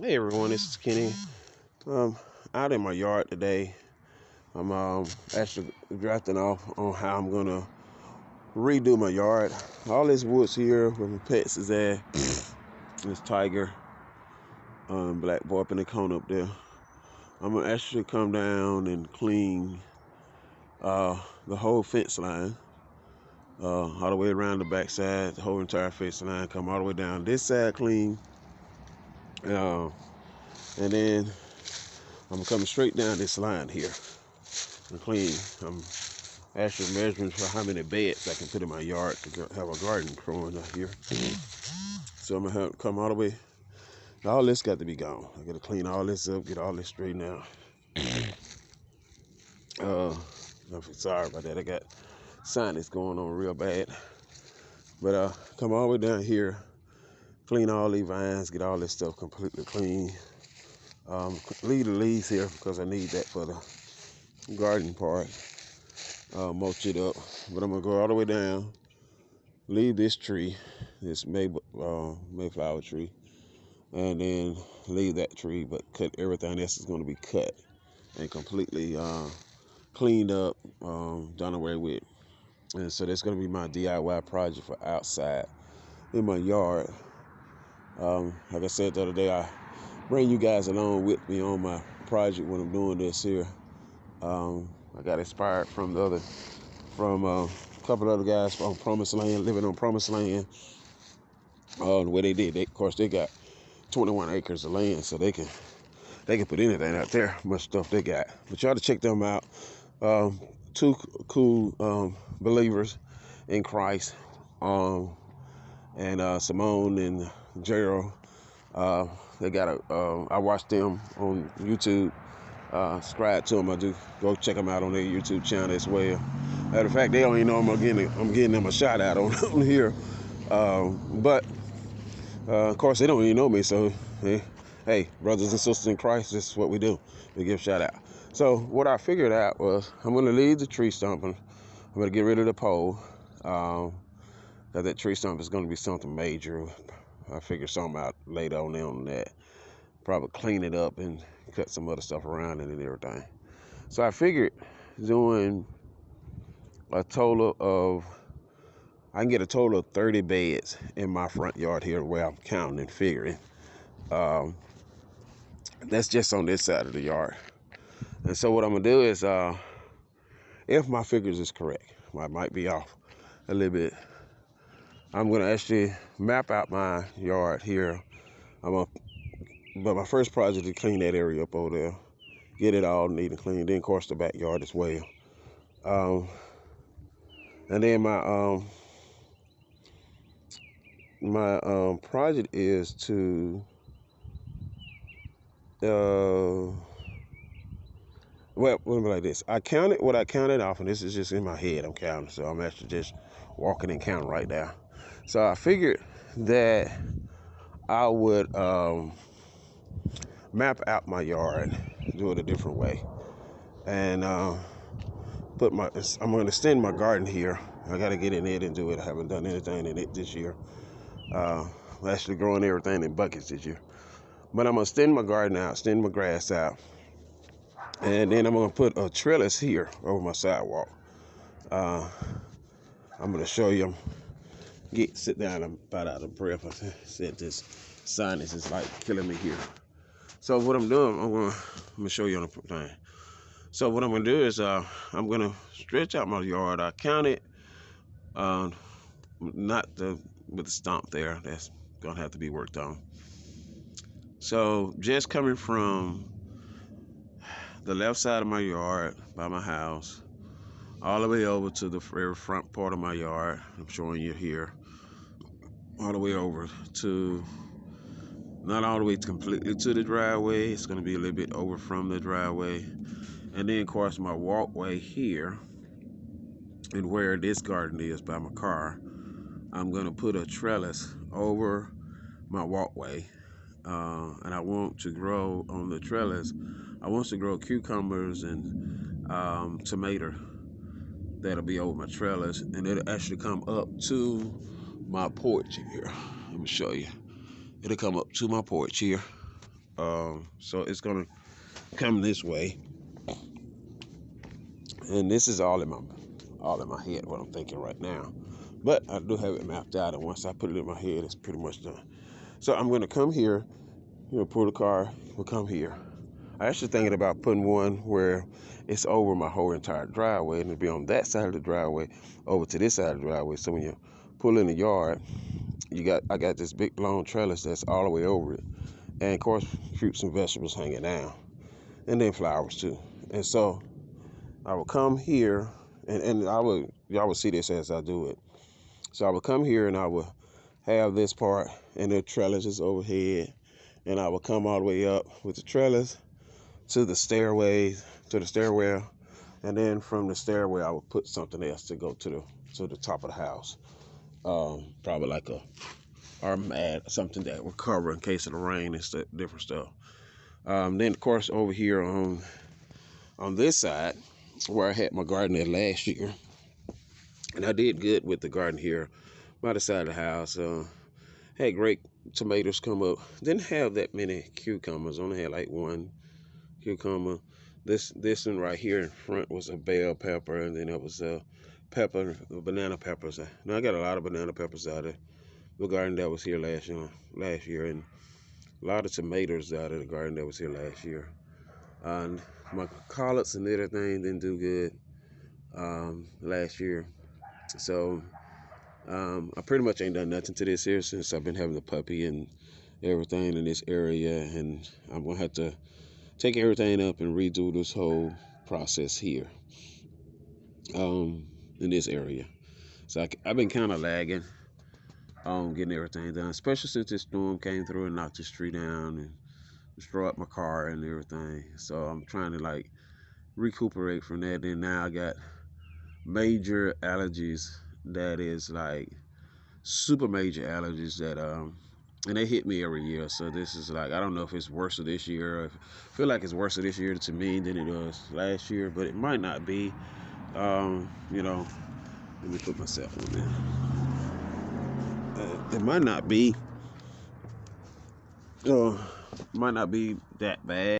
Hey everyone, this is Kenny. Um, Out in my yard today. I'm actually drafting off on how I'm gonna redo my yard. All this woods here where my pets is at. This tiger, black boy up in the cone up there. I'm gonna actually come down and clean the whole fence line, all the way around the back side, the whole entire fence line. Come all the way down this side clean, uh, and then I'm coming straight down this line here and clean. I'm actual measurements for how many beds I can put in my yard to have a garden growing out here. So I'm gonna have to come all the way. All this got to be gone. I gotta clean all this up, get all this straightened out. Uh, I'm sorry about that. I got sinus going on real bad. But come all the way down here, clean all these vines, get all this stuff completely clean. Leave the leaves here because I need that for the garden part. Mulch it up. But I'm gonna go all the way down. Leave this tree, this Mayflower tree, and then leave that tree, but cut everything else is going to be cut and completely cleaned up, done away with. And so that's going to be my DIY project for outside in my yard. Like I said the other day, I bring you guys along with me on my project when I'm doing this here. I got inspired from a couple other guys from Promised Land, living on Promised Land. The way they did, of course, they got 21 acres of land, so they can put anything out there, much stuff they got. But you ought to check them out. Two cool believers in Christ, and Simone and Gerald. They got I watched them on YouTube. Subscribe to them. I do go check them out on their YouTube channel as well. Matter of fact, they don't even know I'm getting them a shout out on here. But of course, they don't even know me, so hey, brothers and sisters in Christ, this is what we do. We give shout out. So what I figured out was I'm going to leave the tree stumping. I'm going to get rid of the pole. That tree stump is going to be something major. I figured something out later on that. Probably clean it up and cut some other stuff around it and everything. So I figured doing a total of I can get a total of 30 beds in my front yard here where I'm counting and figuring. That's just on this side of the yard. And so what I'm gonna do is, if my figures is correct, I might be off a little bit. I'm gonna actually map out my yard here. But my first project is clean that area up over there, get it all neat and clean. Then of course the backyard as well. And then my project is to well, let me like this. I counted what I counted off, and this is just in my head. I'm counting, so I'm actually just walking and counting right now. So I figured that I would map out my yard, do it a different way, and I'm going to extend my garden here. I got to get in it and do it. I haven't done anything in it this year. I'm actually growing everything in buckets this year, but I'm gonna extend my garden out, extend my grass out. And then I'm gonna put a trellis here over my sidewalk. I'm gonna show you. Sit down. I'm about out of breath. I said this sinus is like killing me here. So what I'm doing, I'm gonna show you on the thing. So what I'm gonna do is I'm gonna stretch out my yard. I counted, not with the stump there. That's gonna have to be worked on. So just coming from the left side of my yard by my house, all the way over to the very front part of my yard. I'm showing you here. All the way over to, not all the way completely to the driveway. It's going to be a little bit over from the driveway. And then, of course, my walkway here, and where this garden is by my car, I'm going to put a trellis over my walkway. And I want to grow on the trellis. I want to grow cucumbers and tomato. That'll be over my trellis, and it'll actually come up to my porch here. Let me show you. It'll come up to my porch here. So it's gonna come this way, and this is all in my head what I'm thinking right now. But I do have it mapped out, and once I put it in my head, it's pretty much done. So I'm gonna come here, pull the car, we'll come here. I actually thinking about putting one where it's over my whole entire driveway, and it'll be on that side of the driveway over to this side of the driveway. So when you pull in the yard, I got this big long trellis that's all the way over it, and of course fruits and vegetables hanging down, and then flowers too. And so I will come here, and y'all will see this as I do it. So I will come here and I will have this part, and the trellis is overhead, and I will come all the way up with the trellis to the stairway, and then from the stairway I will put something else to go to the top of the house. Probably like a mat, something that will cover in case of the rain and different stuff. Then of course over here on this side where I had my garden at last year, and I did good with the garden here by the side of the house. Had great tomatoes come up. Didn't have that many cucumbers. Only had like one cucumber. This one right here in front was a bell pepper, and then it was a banana peppers. Now I got a lot of banana peppers out of the garden that was here last year, and a lot of tomatoes out of the garden that was here last year. And my collards and everything didn't do good last year, so I pretty much ain't done nothing to this here since I've been having the puppy and everything in this area, and I'm gonna have to take everything up and redo this whole process here in this area. So I've been kind of lagging on getting everything done, especially since this storm came through and knocked this tree down and destroyed my car and everything. So I'm trying to like recuperate from that. And now I got major allergies, that is like super major allergies that and they hit me every year. So this is like, I don't know if it's worse this year. I feel like it's worse this year to me than it was last year, but it might not be. Let me put myself on there. It might not be that bad.